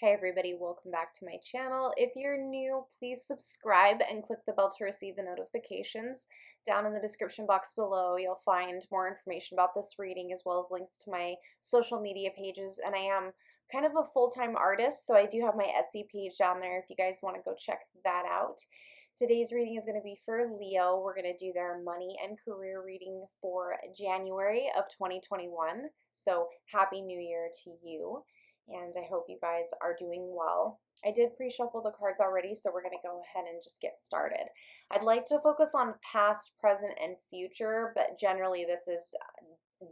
Hi everybody, welcome back to my channel. If you're new, please subscribe and click the bell to receive the notifications. Down in the description box below, you'll find more information about this reading as well as links to my social media pages. And I am kind of a full-time artist, so I do have my Etsy page down there if you guys want to go check that out. Today's reading is going to be for Leo. We're going to do their money and career reading for January of 2021. So happy new year to you. And I hope you guys are doing well. I did pre-shuffle the cards already, so we're going to go ahead and just get started. I'd like to focus on past, present, and future, but generally this is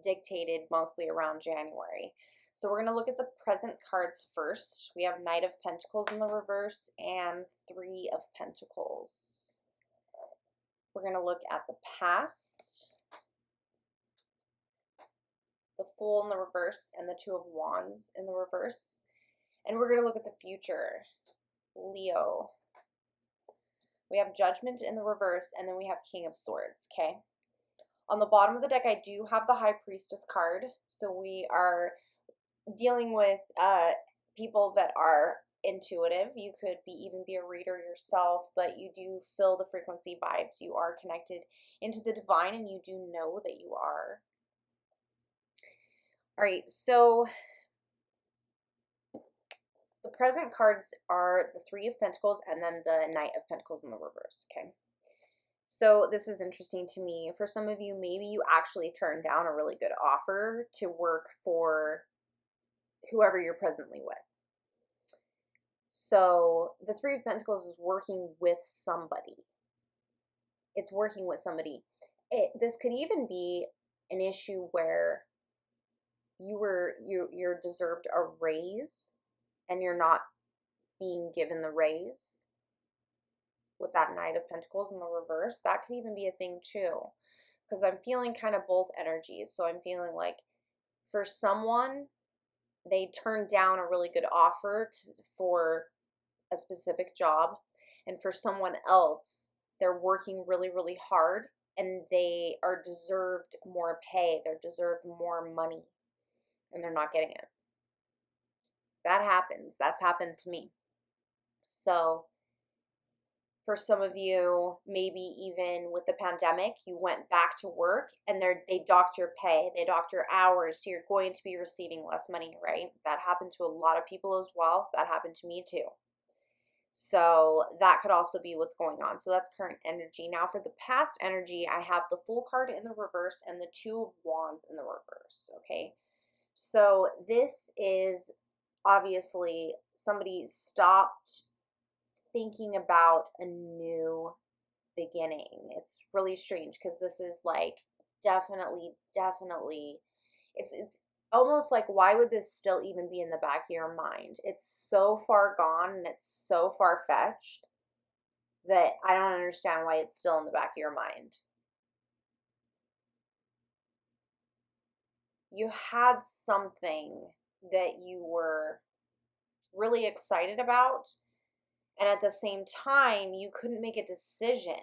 dictated mostly around January. So we're going to look at the present cards first. We have Knight of Pentacles in the reverse and Three of Pentacles. We're going to look at the past, the Fool in the reverse, and the Two of Wands in the reverse. And we're going to look at the future, Leo. We have Judgment in the reverse, and then we have King of Swords, okay? On the bottom of the deck, I do have the High Priestess card. So we are dealing with people that are intuitive. You could even be a reader yourself, but you do feel the frequency vibes. You are connected into the divine, and you do know that you are. All right, so the present cards are the Three of Pentacles and then the Knight of Pentacles in the reverse, okay? So this is interesting to me. For some of you, maybe you actually turned down a really good offer to work for whoever you're presently with. So the Three of Pentacles is working with somebody. It's working with somebody. This could even be an issue where you're deserved a raise and you're not being given the raise with that Knight of Pentacles in the reverse. That could even be a thing too, because I'm feeling kind of both energies. So I'm feeling like for someone, they turned down a really good offer for a specific job, and for someone else, they're working really, really hard and they are deserved more pay, they're deserved more money, and they're not getting it. That happens. That's happened to me. So for some of you, maybe even with the pandemic, you went back to work and they docked your pay, they docked your hours, so you're going to be receiving less money, right? That happened to a lot of people as well. That happened to me too. So that could also be what's going on. So that's current energy. Now for the past energy, I have the Fool card in the reverse and the Two of Wands in the reverse, okay? So this is obviously somebody stopped thinking about a new beginning. It's really strange because this is like definitely it's almost like, why would this still even be in the back of your mind? It's so far gone and it's so far-fetched that I don't understand why it's still in the back of your mind. You had something that you were really excited about, and at the same time, you couldn't make a decision.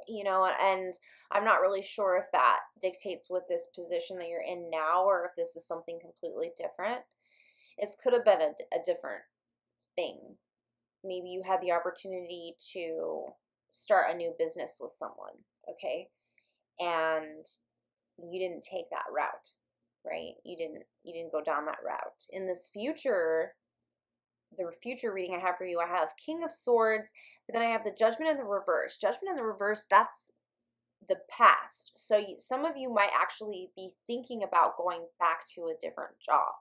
You know, and I'm not really sure if that dictates with this position that you're in now or if this is something completely different. It could have been a different thing. Maybe you had the opportunity to start a new business with someone, okay? And you didn't take that route, right? You didn't go down that route. In this future, the future reading I have for you, I have King of Swords, but then I have the Judgment in the reverse. Judgment in the reverse, that's the past. So some of you might actually be thinking about going back to a different job.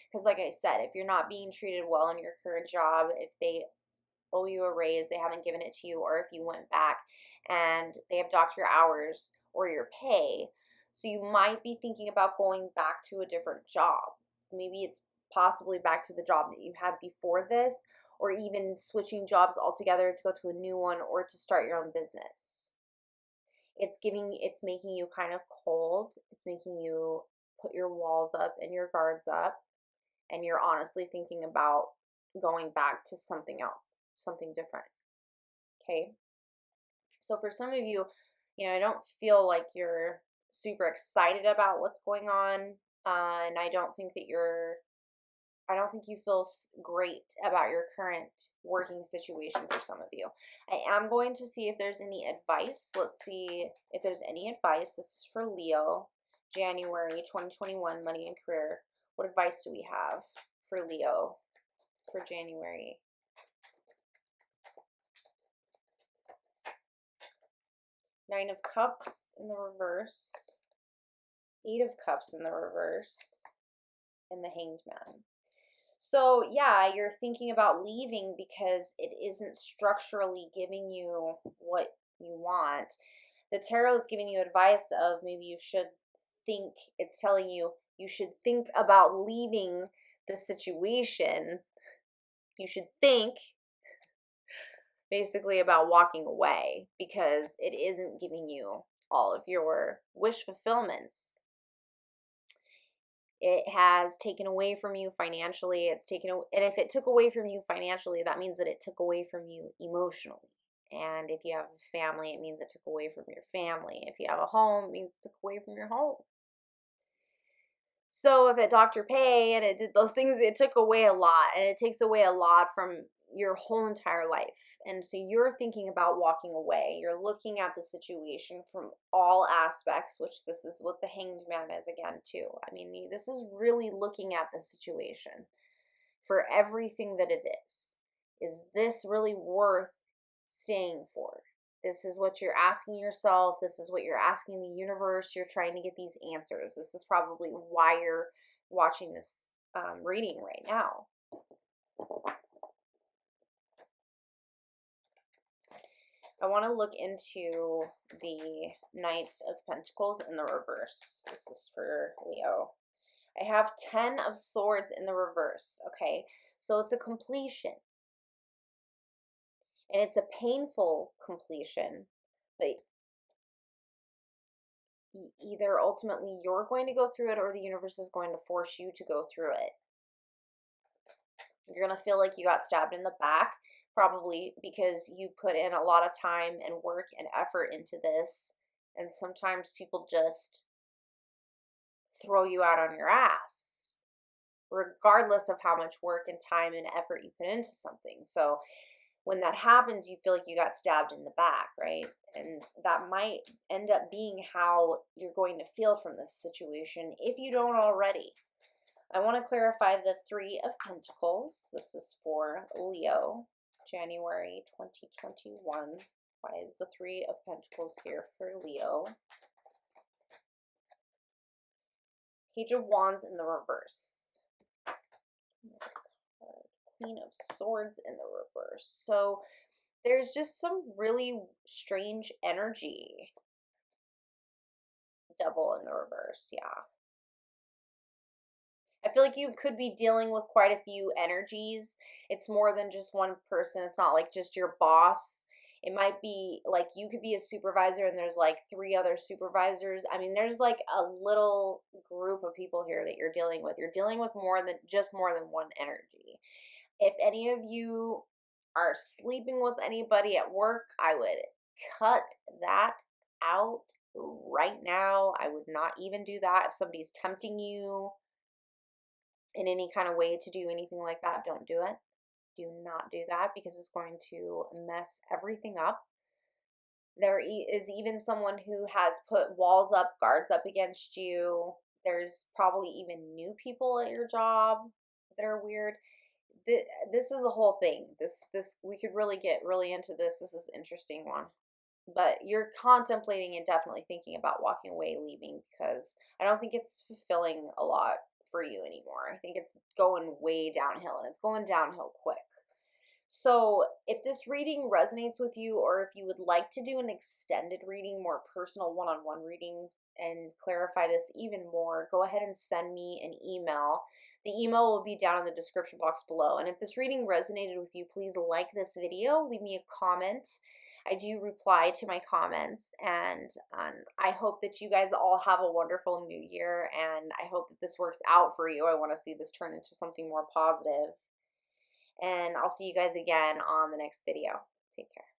Because like I said, if you're not being treated well in your current job, if they owe you a raise, they haven't given it to you, or if you went back and they have docked your hours or your pay, so you might be thinking about going back to a different job. Maybe it's possibly back to the job that you had before this, or even switching jobs altogether to go to a new one or to start your own business. It's making you kind of cold. It's making you put your walls up and your guards up, and you're honestly thinking about going back to something else, something different, okay? So for some of you, I don't feel like you're super excited about what's going on, and I don't think that you're I don't think you feel great about your current working situation for some of you. I am going to see if there's any advice. Let's see if there's any advice. This is for Leo, January 2021, money and career. What advice do we have for Leo for January? Nine of Cups in the reverse, Eight of Cups in the reverse, and the Hanged Man. So yeah, you're thinking about leaving because it isn't structurally giving you what you want. The tarot is giving you advice of maybe you should think, it's telling you you should think about leaving the situation. You should think basically about walking away because it isn't giving you all of your wish fulfillments. It has taken away from you financially. And if it took away from you financially, that means that it took away from you emotionally. And if you have a family, it means it took away from your family. If you have a home, it means it took away from your home. So if it docked your pay and it did those things, it took away a lot, and it takes away a lot from your whole entire life. And so you're thinking about walking away. You're looking at the situation from all aspects, which this is what the Hanged Man is again too. I mean, this is really looking at the situation for everything that it is. Is this really worth staying for? This is what you're asking yourself. This is what you're asking the universe. You're trying to get these answers. This is probably why you're watching this reading right now. I want to look into the Knight of Pentacles in the reverse. This is for Leo. I have 10 of Swords in the reverse, okay? So it's a completion. And it's a painful completion, but either ultimately you're going to go through it or the universe is going to force you to go through it. You're going to feel like you got stabbed in the back, probably because you put in a lot of time and work and effort into this. And sometimes people just throw you out on your ass, regardless of how much work and time and effort you put into something. So when that happens, you feel like you got stabbed in the back, right? And that might end up being how you're going to feel from this situation if you don't already. I want to clarify the Three of Pentacles. This is for Leo, January 2021. Why is the Three of Pentacles here for Leo? Page of Wands in the reverse. Queen of Swords in the reverse. So there's just some really strange energy. Devil in the reverse, yeah. I feel like you could be dealing with quite a few energies. It's more than just one person. It's not like just your boss. It might be like you could be a supervisor and there's like 3 other supervisors. I mean, there's like a little group of people here that you're dealing with. You're dealing with more than one energy. If any of you are sleeping with anybody at work, I would cut that out right now. I would not even do that. If somebody's tempting you in any kind of way to do anything like that, don't do it. Do not do that because it's going to mess everything up. There is even someone who has put walls up, guards up against you. There's probably even new people at your job that are weird. This is a whole thing. This we could really get really into this. This is an interesting one. But you're contemplating and definitely thinking about walking away, leaving, because I don't think it's fulfilling a lot for you anymore. I think it's going way downhill, and it's going downhill quick. So if this reading resonates with you, or if you would like to do an extended reading, more personal one-on-one reading, and clarify this even more, go ahead and send me an email. The email will be down in the description box below. And if this reading resonated with you, please like this video, leave me a comment. I do reply to my comments, and I hope that you guys all have a wonderful new year, and I hope that this works out for you. I want to see this turn into something more positive. And I'll see you guys again on the next video. Take care.